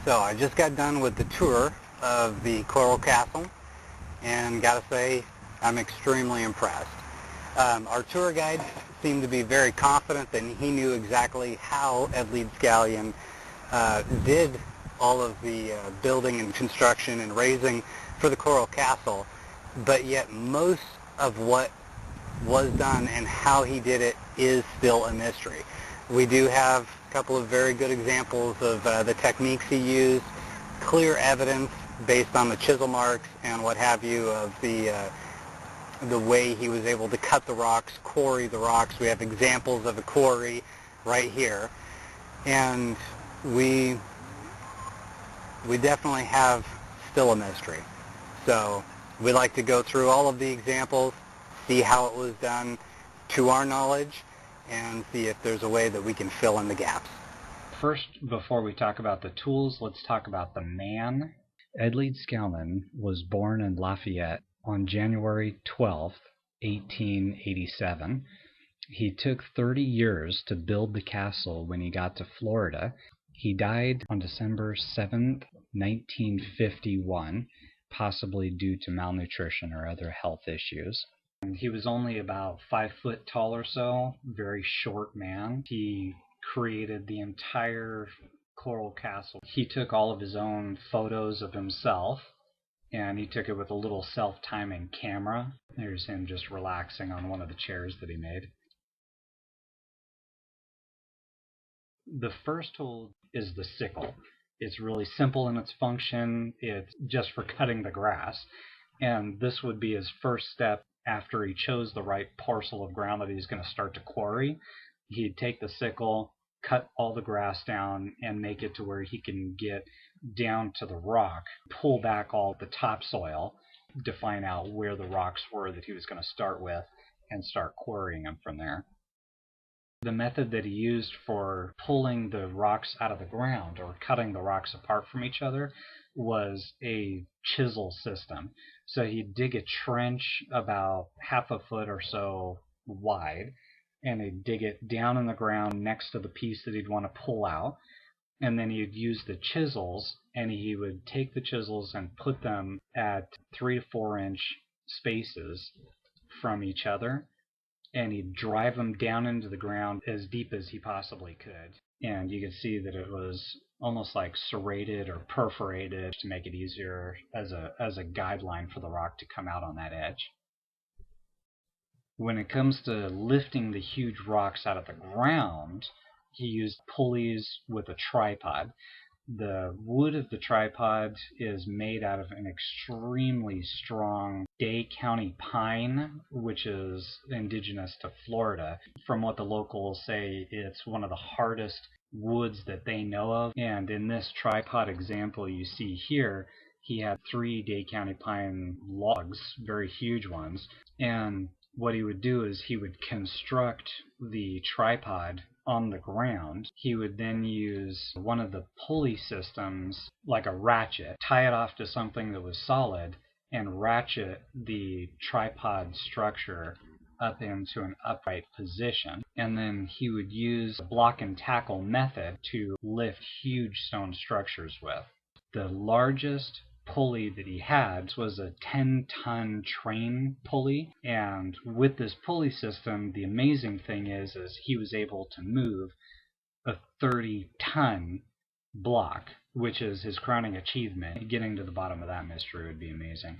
So I just got done with the tour of the Coral Castle, and gotta say, I'm extremely impressed. Our tour guide seemed to be very confident that he knew exactly how Ed Leedscallion did all of the building and construction and raising for the Coral Castle, but yet most of what was done and how he did it is still a mystery. We do have a couple of very good examples of the techniques he used, clear evidence based on the chisel marks and what have you of the way he was able to cut the rocks, quarry the rocks. We have examples of a quarry right here, and we definitely have still a mystery. So we like to go through all of the examples, see how it was done to our knowledge, and see if there's a way that we can fill in the gaps. First, before we talk about the tools, let's talk about the man. Ed Leedscallion was born in Lafayette on January 12th, 1887. He took 30 years to build the castle when he got to Florida. He died on December 7th, 1951, possibly due to malnutrition or other health issues. And he was only about 5 foot tall or so, very short man. He created the entire Coral Castle. He took all of his own photos of himself, and he took it with a little self-timing camera. There's him just relaxing on one of the chairs that he made. The first tool is the sickle. It's really simple in its function. It's just for cutting the grass. And this would be his first step after he chose the right parcel of ground that he's going to start to quarry. He'd take the sickle, cut all the grass down, and make it to where he can get down to the rock, pull back all the topsoil to find out where the rocks were that he was going to start with, and start quarrying them from there. The method that he used for pulling the rocks out of the ground or cutting the rocks apart from each other was a chisel system. So he'd dig a trench about half a foot or so wide, and he'd dig it down in the ground next to the piece that he'd want to pull out. And then he'd use the chisels, and he would take the chisels and put them at 3 to 4 inch spaces from each other, and he'd drive them down into the ground as deep as he possibly could. And you could see that it was almost like serrated or perforated to make it easier as a guideline for the rock to come out on that edge. When it comes to lifting the huge rocks out of the ground, he used pulleys with a tripod. The wood of the tripod is made out of an extremely strong Day County pine, which is indigenous to Florida. From what the locals say, it's one of the hardest woods that they know of. And in this tripod example you see here, he had 3 Day County pine logs, very huge ones. And what he would do is he would construct the tripod on the ground. He would then use one of the pulley systems, like a ratchet, tie it off to something that was solid, and ratchet the tripod structure up into an upright position. And then he would use a block and tackle method to lift huge stone structures with. The largest pulley that he had was a 10-ton train pulley, and with this pulley system, the amazing thing is he was able to move a 30-ton block, which is his crowning achievement. Getting to the bottom of that mystery would be amazing.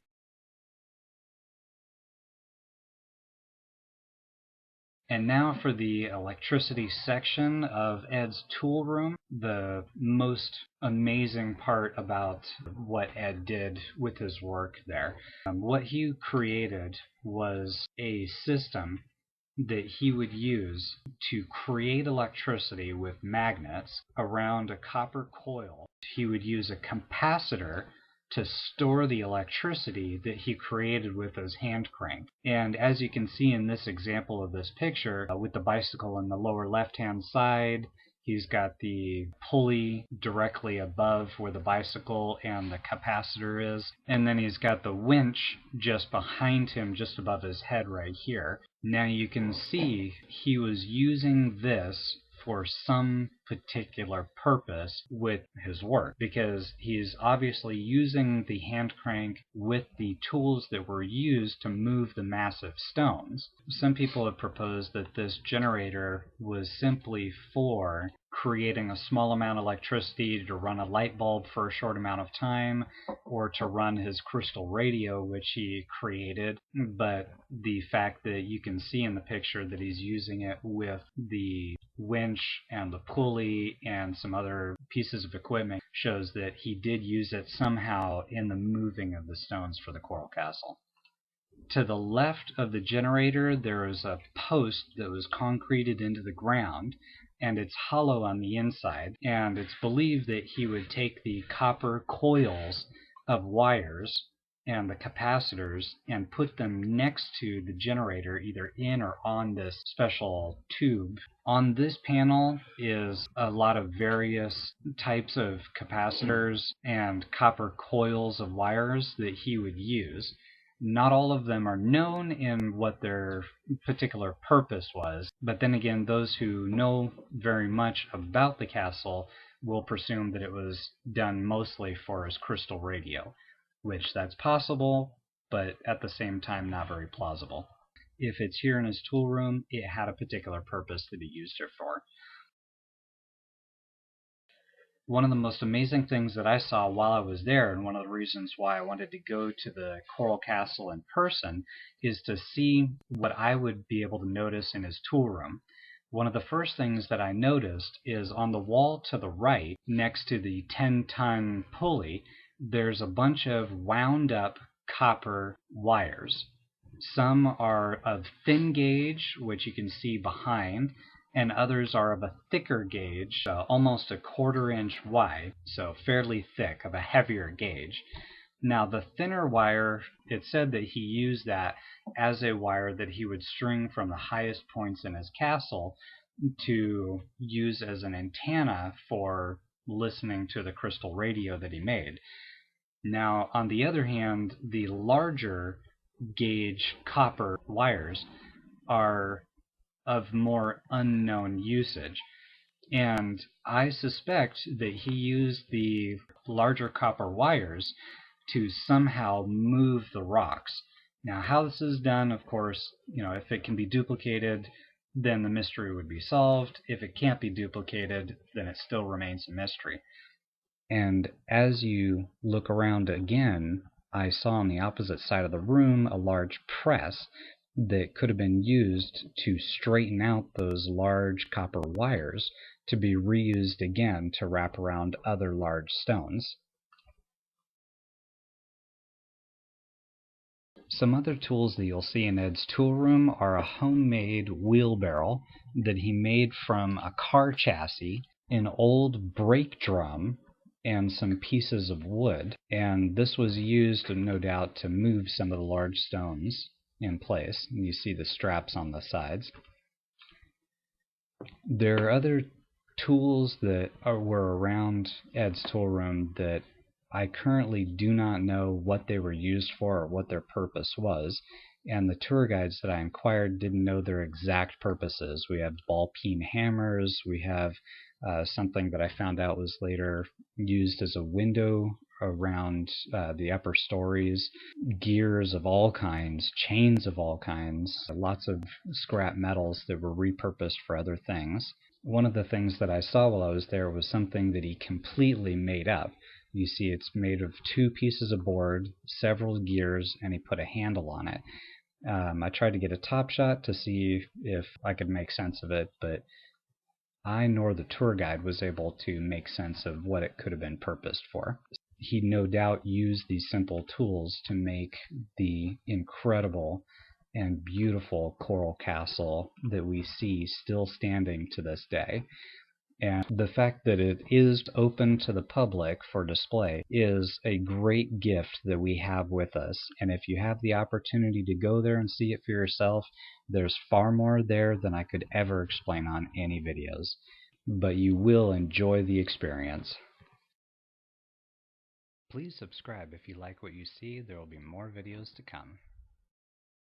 And now for the electricity section of Ed's tool room. The most amazing part about what Ed did with his work there. What he created was a system that he would use to create electricity with magnets around a copper coil. He would use a capacitor to store the electricity that he created with his hand crank. And as you can see in this example of this picture, with the bicycle in the lower left-hand side, he's got the pulley directly above where the bicycle and the capacitor is, and then he's got the winch just behind him, just above his head right here. Now you can see he was using this for some particular purpose with his work, because he's obviously using the hand crank with the tools that were used to move the massive stones. Some people have proposed that this generator was simply for creating a small amount of electricity to run a light bulb for a short amount of time, or to run his crystal radio, which he created. But the fact that you can see in the picture that he's using it with the winch and the pulley and some other pieces of equipment shows that he did use it somehow in the moving of the stones for the coral castle. To the left of the generator, there is a post that was concreted into the ground, and it's hollow on the inside, and it's believed that he would take the copper coils of wires and the capacitors and put them next to the generator, either in or on this special tube. On this panel is a lot of various types of capacitors and copper coils of wires that he would use. Not all of them are known in what their particular purpose was, but then again, those who know very much about the castle will presume that it was done mostly for his crystal radio, which that's possible, but at the same time not very plausible. If it's here in his tool room, it had a particular purpose that he used it for. One of the most amazing things that I saw while I was there, and one of the reasons why I wanted to go to the Coral Castle in person, is to see what I would be able to notice in his tool room. One of the first things that I noticed is on the wall to the right, next to the 10-ton pulley, there's a bunch of wound up copper wires. Some are of thin gauge, which you can see behind, and others are of a thicker gauge, almost a 1/4 inch wide, so fairly thick, of a heavier gauge. Now the thinner wire, it said that he used that as a wire that he would string from the highest points in his castle to use as an antenna for listening to the crystal radio that he made. Now on the other hand, the larger gauge copper wires are of more unknown usage, and I suspect that he used the larger copper wires to somehow move the rocks. Now how this is done, of course, if it can be duplicated, then the mystery would be solved. If it can't be duplicated, then it still remains a mystery. And as you look around again, I saw on the opposite side of the room a large press that could have been used to straighten out those large copper wires to be reused again to wrap around other large stones. Some other tools that you'll see in Ed's tool room are a homemade wheelbarrow that he made from a car chassis, an old brake drum, and some pieces of wood. And this was used, no doubt, to move some of the large stones in place. And you see the straps on the sides. There are other tools that were around Ed's tool room that I currently do not know what they were used for or what their purpose was, and the tour guides that I inquired didn't know their exact purposes. We have ball peen hammers, we have something that I found out was later used as a window around the upper stories, gears of all kinds, chains of all kinds, lots of scrap metals that were repurposed for other things. One of the things that I saw while I was there was something that he completely made up. You see it's made of 2 pieces of board, several gears, and he put a handle on it. I tried to get a top shot to see if I could make sense of it, but I nor the tour guide was able to make sense of what it could have been purposed for. He no doubt used these simple tools to make the incredible and beautiful coral castle that we see still standing to this day. And the fact that it is open to the public for display is a great gift that we have with us. And if you have the opportunity to go there and see it for yourself, there's far more there than I could ever explain on any videos. But you will enjoy the experience. Please subscribe if you like what you see. There will be more videos to come.